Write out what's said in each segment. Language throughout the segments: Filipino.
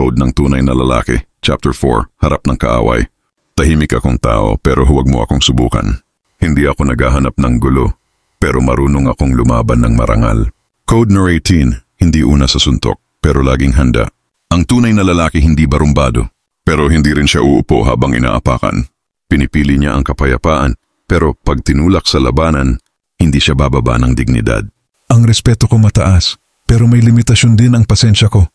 Code ng tunay na lalaki, Chapter 4, Harap ng kaaway. Tahimik akong tao pero huwag mo akong subukan. Hindi ako naghahanap ng gulo, pero marunong akong lumaban ng marangal. Code No. 18, hindi una sa suntok, pero laging handa. Ang tunay na lalaki hindi barumbado, pero hindi rin siya uupo habang inaapakan. Pinipili niya ang kapayapaan, pero pag tinulak sa labanan, hindi siya bababa ng dignidad. Ang respeto ko mataas, pero may limitasyon din ang pasensya ko.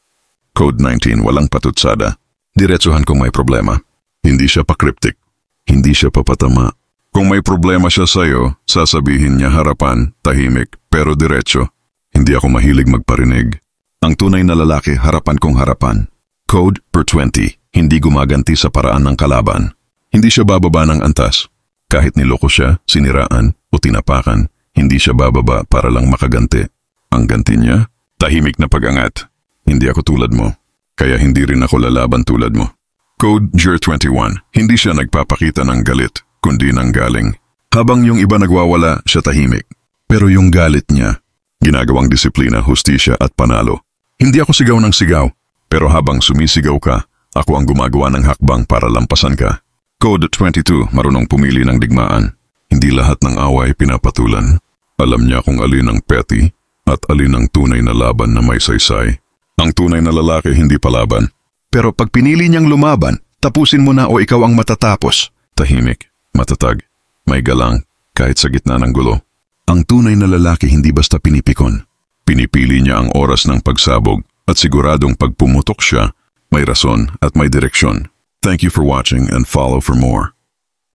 Code 19, walang patutsada. Diretsuhan kung may problema. Hindi siya pa-cryptic. Hindi siya papatama. Kung may problema siya sa'yo, sasabihin niya harapan, tahimik, pero diretso. Hindi ako mahilig magparinig. Ang tunay na lalaki, harapan kong harapan. Code per 20, hindi gumaganti sa paraan ng kalaban. Hindi siya bababa ng antas. Kahit niloko siya, siniraan, o tinapakan, hindi siya bababa para lang makaganti. Ang ganti niya, tahimik na pag-angat. Hindi ako tulad mo, kaya hindi rin ako lalaban tulad mo. Code Jur 21, hindi siya nagpapakita ng galit, kundi ng galing. Habang yung iba nagwawala, siya tahimik. Pero yung galit niya, ginagawang disiplina, hustisya at panalo. Hindi ako sigaw ng sigaw, pero habang sumisigaw ka, ako ang gumagawa ng hakbang para lampasan ka. Code 22, marunong pumili ng digmaan. Hindi lahat ng away pinapatulan. Alam niya kung alin ang petty at alin ang tunay na laban na may saysay. Ang tunay na lalaki hindi palaban. Pero pag pinili niyang lumaban, tapusin mo na o ikaw ang matatapos. Tahimik, matatag, may galang, kahit sa gitna ng gulo. Ang tunay na lalaki hindi basta pinipikon. Pinipili niya ang oras ng pagsabog at siguradong pag pumutok siya, may rason at may direksyon. Thank you for watching and follow for more.